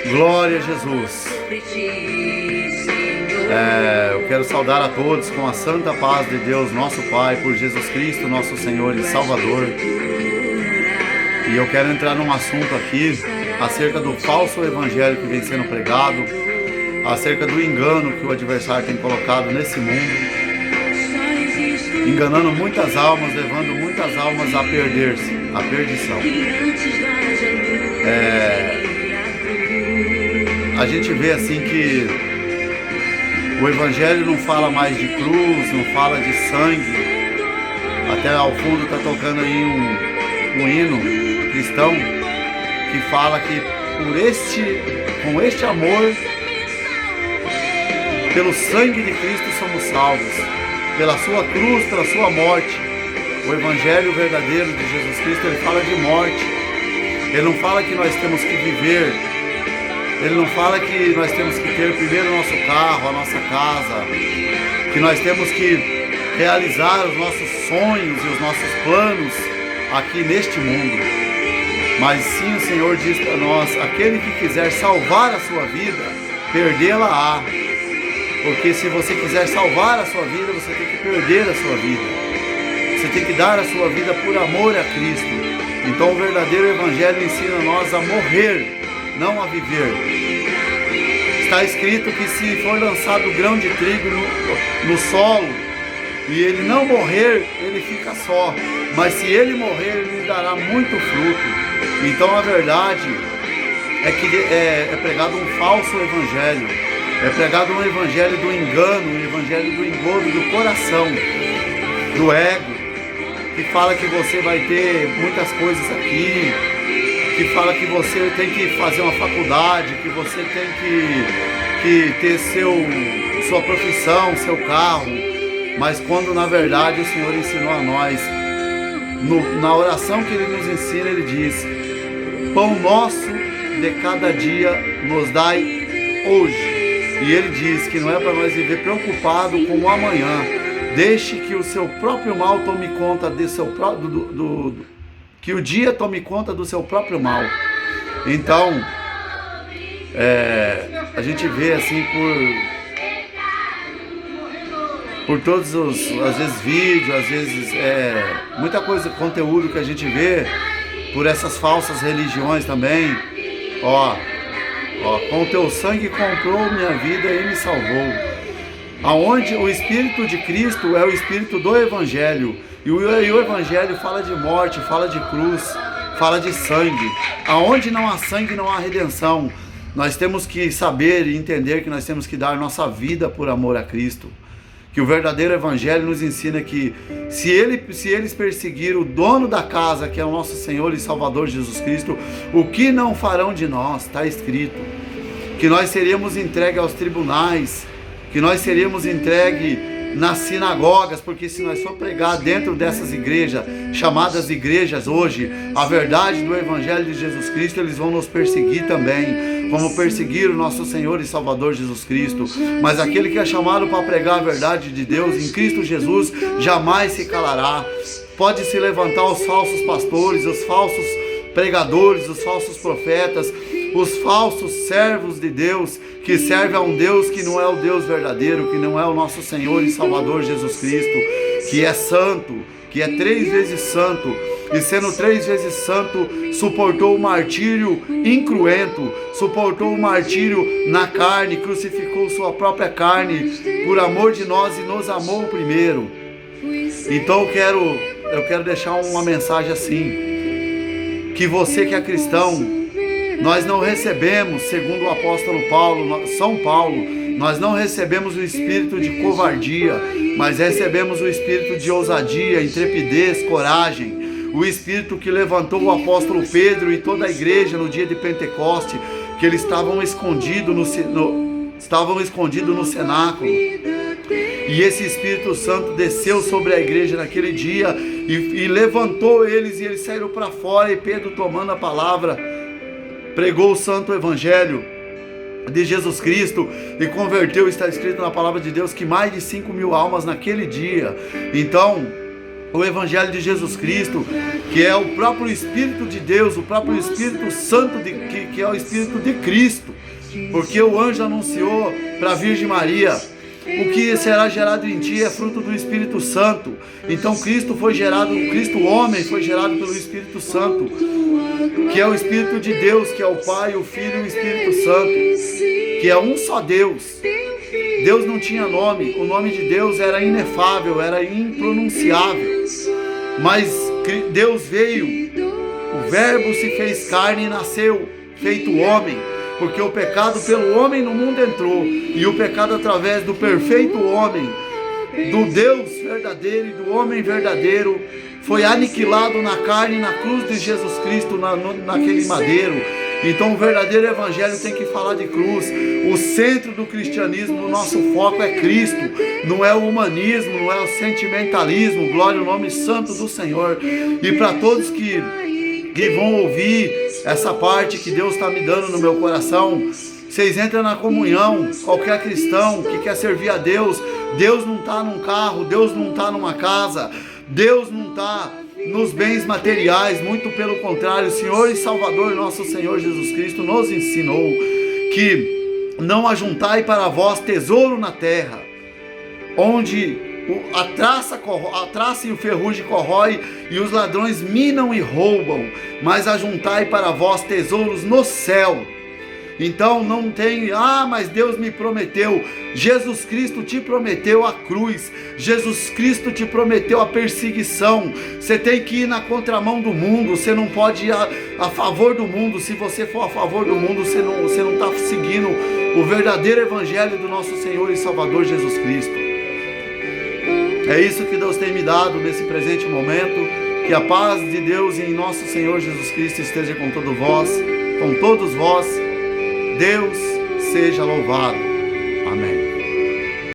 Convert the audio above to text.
Glória a Jesus. Eu quero saudar a todos com a santa paz de Deus, nosso Pai, por Jesus Cristo, nosso Senhor e Salvador. E eu quero entrar num assunto aqui acerca do falso evangelho que vem sendo pregado, acerca do engano que o adversário tem colocado nesse mundo, enganando muitas almas, levando muitas almas a perder-se, a perdição. A gente vê assim que o evangelho não fala mais de cruz, não fala de sangue. Até ao fundo está tocando aí um hino cristão que fala que com este amor, pelo sangue de Cristo somos salvos, pela sua cruz, pela sua morte. O evangelho verdadeiro de Jesus Cristo, ele fala de morte. Ele não fala que nós temos que viver. Ele não fala que nós temos que ter primeiro o nosso carro, a nossa casa, que nós temos que realizar os nossos sonhos e os nossos planos aqui neste mundo. Mas sim, o Senhor diz para nós: aquele que quiser salvar a sua vida, perdê-la-á. Porque se você quiser salvar a sua vida, você tem que perder a sua vida. Você tem que dar a sua vida por amor a Cristo. Então o verdadeiro evangelho ensina nós a morrer, não a viver. Está escrito que se for lançado grão de trigo no solo e ele não morrer, ele fica só. Mas se ele morrer, ele dará muito fruto. Então a verdade é que é pregado um falso evangelho. É pregado um evangelho do engano, um evangelho do engodo do coração, do ego, que fala que você vai ter muitas coisas aqui, que fala que você tem que fazer uma faculdade, que você tem que ter sua profissão, seu carro. Mas quando na verdade o Senhor ensinou a nós, na oração que Ele nos ensina, Ele diz: pão nosso de cada dia nos dai hoje. E Ele diz que não é para nós viver preocupado com o amanhã. Deixe que o seu próprio mal tome conta que o dia tome conta do seu próprio mal. Então, a gente vê assim por todos às vezes vídeos, às vezes muita coisa, conteúdo que a gente vê por essas falsas religiões também. Com o teu sangue comprou minha vida e me salvou. Aonde o Espírito de Cristo é o Espírito do Evangelho. E o Evangelho fala de morte, fala de cruz, fala de sangue. Aonde não há sangue, não há redenção. Nós temos que saber e entender que nós temos que dar nossa vida por amor a Cristo. Que o verdadeiro Evangelho nos ensina que se eles perseguirem o dono da casa, que é o nosso Senhor e Salvador Jesus Cristo, o que não farão de nós? Está escrito que nós seríamos entregues aos tribunais, que nós seríamos entregues nas sinagogas, porque se nós for pregar dentro dessas igrejas, chamadas igrejas hoje, a verdade do Evangelho de Jesus Cristo, eles vão nos perseguir também, como perseguir o nosso Senhor e Salvador Jesus Cristo. Mas aquele que é chamado para pregar a verdade de Deus em Cristo Jesus, jamais se calará. Pode se levantar os falsos pastores, os falsos pregadores, os falsos profetas, os falsos servos de Deus, que servem a um Deus que não é o Deus verdadeiro, que não é o nosso Senhor e Salvador Jesus Cristo, que é santo, que é 3 vezes santo, e sendo 3 vezes santo, suportou o martírio incruento, suportou o martírio na carne, crucificou sua própria carne por amor de nós e nos amou primeiro. Então eu quero deixar uma mensagem assim, que você que é cristão, nós não recebemos, segundo o apóstolo São Paulo, nós não recebemos o espírito de covardia, mas recebemos o espírito de ousadia, intrepidez, coragem. O espírito que levantou o apóstolo Pedro e toda a igreja no dia de Pentecoste, que eles estavam escondidos no cenáculo. E esse Espírito Santo desceu sobre a igreja naquele dia e levantou eles, e eles saíram para fora, e Pedro, tomando a palavra, pregou o santo evangelho de Jesus Cristo e converteu. Está escrito na palavra de Deus que mais de 5.000 almas naquele dia. Então o Evangelho de Jesus Cristo, que é o próprio Espírito de Deus, o próprio Espírito Santo, que é o Espírito de Cristo, porque o anjo anunciou para a Virgem Maria: o que será gerado em ti é fruto do Espírito Santo. Então Cristo foi gerado, Cristo homem foi gerado pelo Espírito Santo, que é o Espírito de Deus, que é o Pai, o Filho e o Espírito Santo, que é um só Deus. Deus não tinha nome, o nome de Deus era inefável, era impronunciável, mas Deus veio, o Verbo se fez carne e nasceu, feito homem, porque o pecado pelo homem no mundo entrou, e o pecado através do perfeito homem, do Deus verdadeiro e do homem verdadeiro, foi aniquilado na carne, na cruz de Jesus Cristo, naquele madeiro. Então o verdadeiro evangelho tem que falar de cruz. O centro do cristianismo, o nosso foco é Cristo, não é o humanismo, não é o sentimentalismo. Glória ao nome santo do Senhor. E para todos que vão ouvir essa parte que Deus está me dando no meu coração, vocês entram na comunhão. Qualquer cristão que quer servir a Deus, Deus não está num carro, Deus não está numa casa, Deus não está nos bens materiais, muito pelo contrário. O Senhor e Salvador nosso Senhor Jesus Cristo nos ensinou que não ajuntai para vós tesouro na terra, onde a traça e o ferrugem corrói e os ladrões minam e roubam, mas ajuntai para vós tesouros no céu. Então não tem, mas Deus me prometeu. Jesus Cristo te prometeu a cruz, Jesus Cristo te prometeu a perseguição. Você tem que ir na contramão do mundo, você não pode ir a favor do mundo. Se você for a favor do mundo, você não está seguindo o verdadeiro evangelho do nosso Senhor e Salvador Jesus Cristo. É isso que Deus tem me dado nesse presente momento. Que a paz de Deus em nosso Senhor Jesus Cristo esteja com todos vós. Deus seja louvado. Amém.